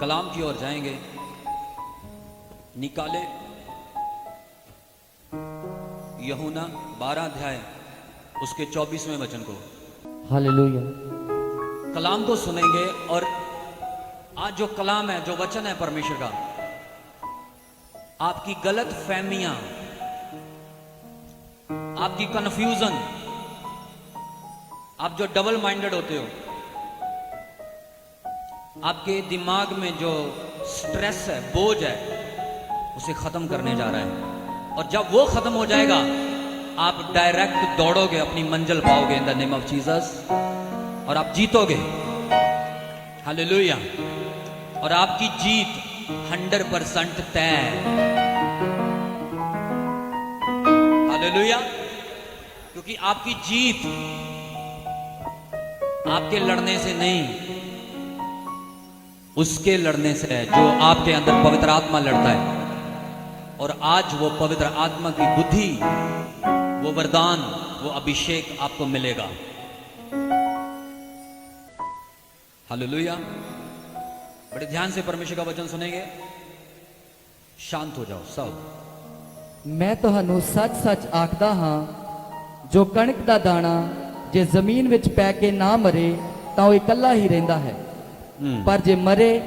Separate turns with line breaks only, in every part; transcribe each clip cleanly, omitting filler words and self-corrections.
कलाम की ओर जाएंगे। निकाले यूहन्ना 12 अध्याय उसके 24वें वचन को।
हालेलुया।
कलाम को सुनेंगे और आज जो कलाम है, जो वचन है परमेश्वर का, आपकी गलत फहमियां, आपकी कंफ्यूजन, आप जो डबल माइंडेड होते हो, आपके दिमाग में जो स्ट्रेस है, बोझ है, उसे खत्म करने जा रहा है। और जब वो खत्म हो जाएगा, आप डायरेक्ट दौड़ोगे, अपनी मंजिल पाओगे in the name of Jesus, और आप जीतोगे। हालेलुया। और आपकी जीत 100% तय है। हालेलुया। क्योंकि आपकी जीत आपके लड़ने से नहीं, उसके लड़ने से है जो आपके अंदर पवित्र आत्मा लड़ता है। और आज वो पवित्र आत्मा की बुद्धि, वो वरदान, वो अभिषेक आपको मिलेगा। हालेलुया। बड़े ध्यान से परमेश्वर का वचन सुनेंगे। शांत हो जाओ सब।
मैं ਤੁਹਾਨੂੰ सच-सच आखदा हां, जो कणक दा दाना जे जमीन विच पै के ना मरे तां ਉਹ इकल्ला ही ਰਹਿੰਦਾ है, पर जे मरे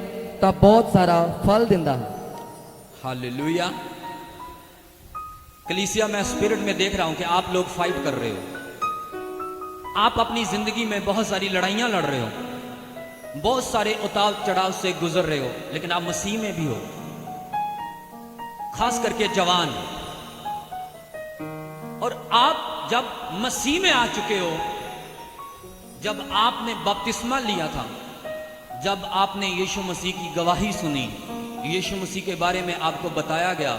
तां बहुत सारा फल दिंदा है।
हालेलुया। कलीसिया, मैं स्पिरिट में देख रहा हूं कि आप लोग फाइट कर रहे हो। आप अपनी जिंदगी में बहुत सारी लड़ाइयां लड़ रहे हो, बहुत सारे उतार चढ़ाव से गुजर रहे हो, लेकिन आप मसीह में भी हो। खास करके जवान। और आप जब मसीह में आ चुके हो, जब आपने बपतिस्मा लिया था, जब आपने यीशु मसीह की गवाही सुनी, यीशु मसीह के बारे में आपको बताया गया,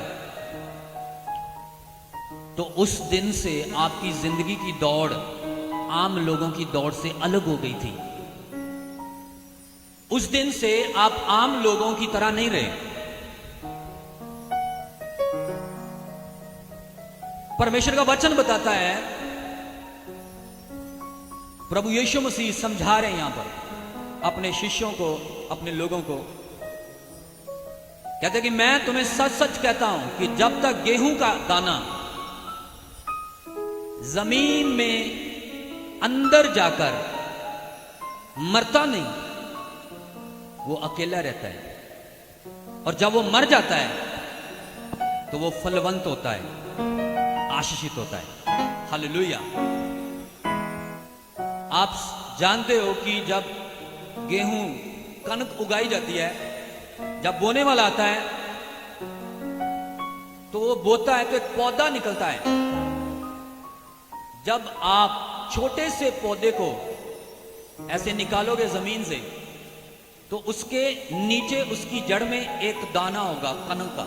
तो उस दिन से आपकी जिंदगी की दौड़ आम लोगों की दौड़ से अलग हो गई थी। उस दिन से आप आम लोगों की तरह नहीं रहे। परमेश्वर का वचन बताता है, प्रभु यीशु मसीह समझा रहे हैं यहां पर अपने शिष्यों को, अपने लोगों को। कहते कि मैं तुम्हें सच सच कहता हूं कि जब तक गेहूं का दाना जमीन में अंदर जाकर मरता नहीं, वो अकेला रहता है। और जब वो मर जाता है तो वो फलवंत होता है, आशीषित होता है। हालेलुया। आप जानते हो कि जब गेहूं, कनक उगाई जाती है, जब बोने वाला आता है तो वो बोता है तो एक पौधा निकलता है। जब आप छोटे से पौधे को ऐसे निकालोगे जमीन से, तो उसके नीचे उसकी जड़ में एक दाना होगा कनक का,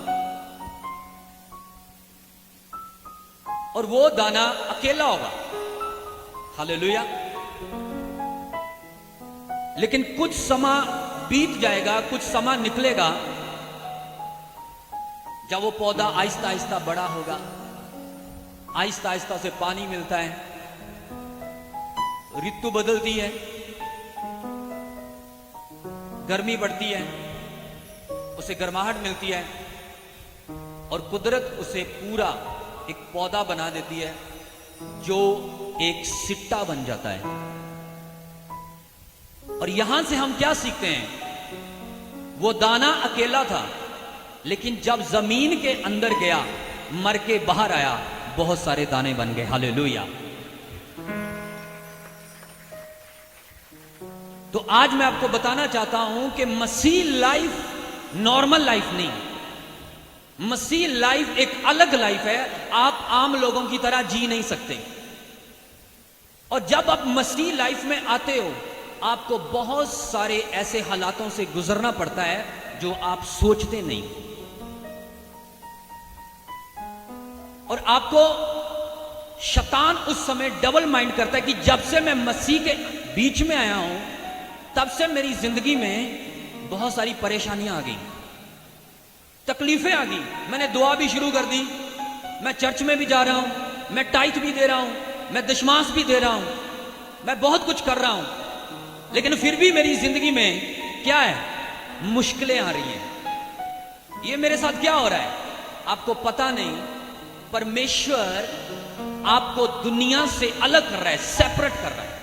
और वो दाना अकेला होगा। हालेलुया। लेकिन कुछ समय बीत जाएगा, कुछ समय निकलेगा, जब वो पौधा आहिस्ता आहिस्ता बड़ा होगा, आहिस्ता आहिस्ता उसे पानी मिलता है, ऋतु बदलती है, गर्मी बढ़ती है, उसे गर्माहट मिलती है, और कुदरत उसे पूरा एक पौधा बना देती है जो एक सिट्टा बन जाता है। और यहां से हम क्या सीखते हैं? वो दाना अकेला था, लेकिन जब जमीन के अंदर गया, मर के बाहर आया, बहुत सारे दाने बन गए। हालेलुया। तो आज मैं आपको बताना चाहता हूं कि मसीह लाइफ नॉर्मल लाइफ नहीं, मसीह लाइफ एक अलग लाइफ है। आप आम लोगों की तरह जी नहीं सकते। और जब आप मसीह लाइफ में आते हो, आपको बहुत सारे ऐसे हालातों से गुजरना पड़ता है जो आप सोचते नहीं। और आपको शैतान उस समय डबल माइंड करता है कि जब से मैं मसीह के बीच में आया हूं, तब से मेरी जिंदगी में बहुत सारी परेशानियां आ गई, तकलीफें आ गई। मैंने दुआ भी शुरू कर दी, मैं चर्च में भी जा रहा हूं, मैं टाइट भी दे रहा हूं, मैं दशमांश भी दे रहा हूं, मैं बहुत कुछ कर रहा हूं, लेकिन फिर भी मेरी जिंदगी में क्या है? मुश्किलें आ रही हैं। ये मेरे साथ क्या हो रहा है आपको पता नहीं। परमेश्वर आपको दुनिया से अलग कर रहा है, सेपरेट कर रहा है।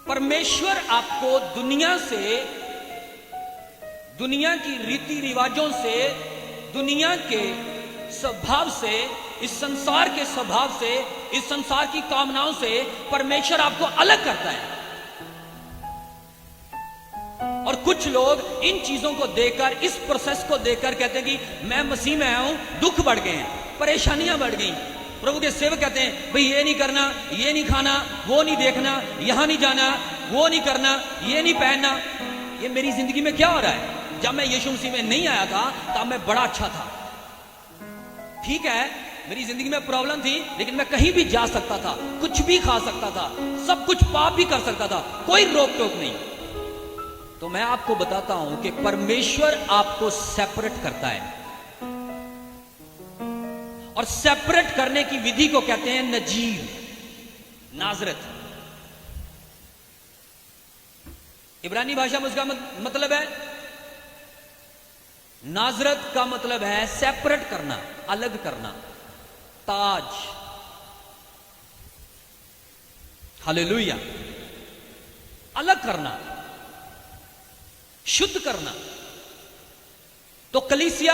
परमेश्वर आपको दुनिया से, दुनिया की रीति रिवाजों से, दुनिया के स्वभाव से, इस संसार के स्वभाव से, इस संसार की कामनाओं से परमेश्वर आपको अलग करता है। और कुछ लोग इन चीजों को देखकर, इस प्रोसेस को देखकर कहते हैं कि मैं मसीह में आया हूं, दुख बढ़ गए हैं, परेशानियां बढ़ गई। प्रभु के सेवक कहते हैं भाई ये नहीं करना, ये नहीं खाना, वो नहीं देखना, यहां नहीं जाना, वो नहीं करना, ये नहीं पहनना। ये मेरी जिंदगी में क्या हो रहा है? जब मैं यीशु मसीह में नहीं आया था तब मैं बड़ा अच्छा था। ठीक है, मेरी जिंदगी में प्रॉब्लम थी, लेकिन मैं कहीं भी जा सकता था, कुछ भी खा सकता था, सब कुछ पाप भी कर सकता था, कोई रोक टोक नहीं। तो मैं आपको बताता हूं कि परमेश्वर आपको सेपरेट करता है, और सेपरेट करने की विधि को कहते हैं नजीर, नाजरत। इब्रानी भाषा में उसका मतलब है, नाजरत का मतलब है सेपरेट करना, अलग करना, ताज। हालेलुया। अलग करना, शुद्ध करना। तो कलीसिया,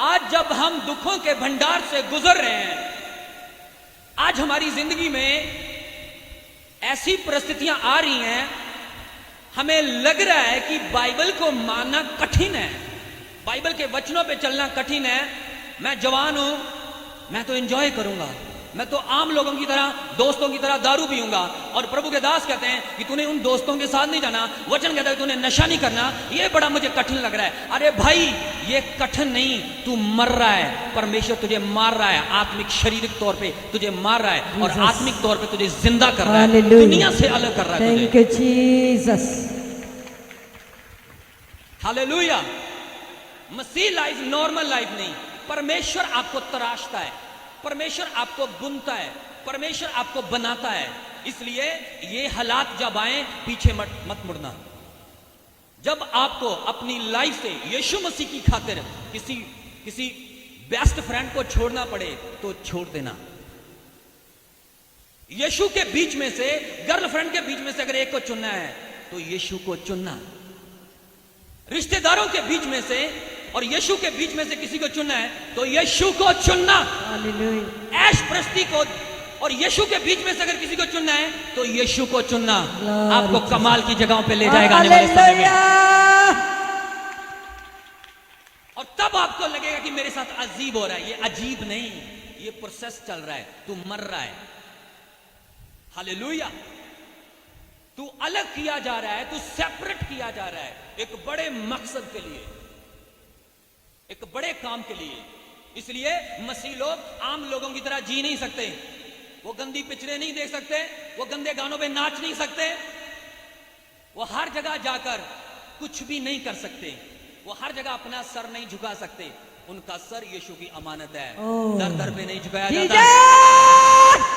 आज जब हम दुखों के भंडार से गुजर रहे हैं, आज हमारी जिंदगी में ऐसी परिस्थितियां आ रही हैं, हमें लग रहा है कि बाइबल को मानना कठिन है, बाइबल के वचनों पे चलना कठिन है। मैं जवान हूं, मैं तो एंजॉय करूंगा, मैं तो आम लोगों की तरह, दोस्तों की तरह दारू पीऊंगा। और प्रभु के दास कहते हैं कि तूने उन दोस्तों के साथ नहीं जाना, वचन कहता है तूने नशा नहीं करना। ये बड़ा मुझे कठिन लग रहा है। अरे भाई, ये कठिन नहीं, तू मर रहा है, परमेश्वर तुझे मार रहा है, आत्मिक शारीरिक तौर पे तुझे मार रहा है, और आत्मिक तौर पे तुझे जिंदा कर रहा है, दुनिया से अलग कर रहा है।
Thank you Jesus.
Hallelujah. Masih life normal life नहीं, परमेश्वर आपको तराशता है, परमेश्वर आपको बुनता है, परमेश्वर आपको बनाता है। इसलिए ये हालात जब आए, पीछे मत मुड़ना। जब आपको अपनी लाइफ से यीशु मसीह की खातिर किसी बेस्ट फ्रेंड को छोड़ना पड़े तो छोड़ देना। यीशु के बीच में से, गर्लफ्रेंड के बीच में से अगर एक को चुनना है तो यीशु को चुनना। रिश्तेदारों के बीच में से और यीशु के बीच में से किसी को चुनना है तो यीशु को चुनना।
हालेलुया।
ऐश प्रस्ती को और यीशु के बीच में से अगर किसी को चुनना है तो यीशु को चुनना। आपको कमाल की जगहों पे ले जाएगा आने वाले समय में। और तब आपको लगेगा कि मेरे साथ अजीब हो रहा है। ये अजीब नहीं, ये प्रोसेस चल रहा है, तू मर रहा है। हालेलुया। तू अलग किया जा रहा है, तू सेपरेट किया जा रहा है, एक बड़े मकसद के लिए, एक बड़े काम के लिए। इसलिए मसीह लोग आम लोगों की तरह जी नहीं सकते। वो गंदी पिक्चरें नहीं देख सकते, वो गंदे गानों पे नाच नहीं सकते, वो हर जगह जाकर कुछ भी नहीं कर सकते, वो हर जगह अपना सर नहीं झुका सकते। उनका सर यीशु की अमानत है, दर दर पे नहीं झुकाया जाता।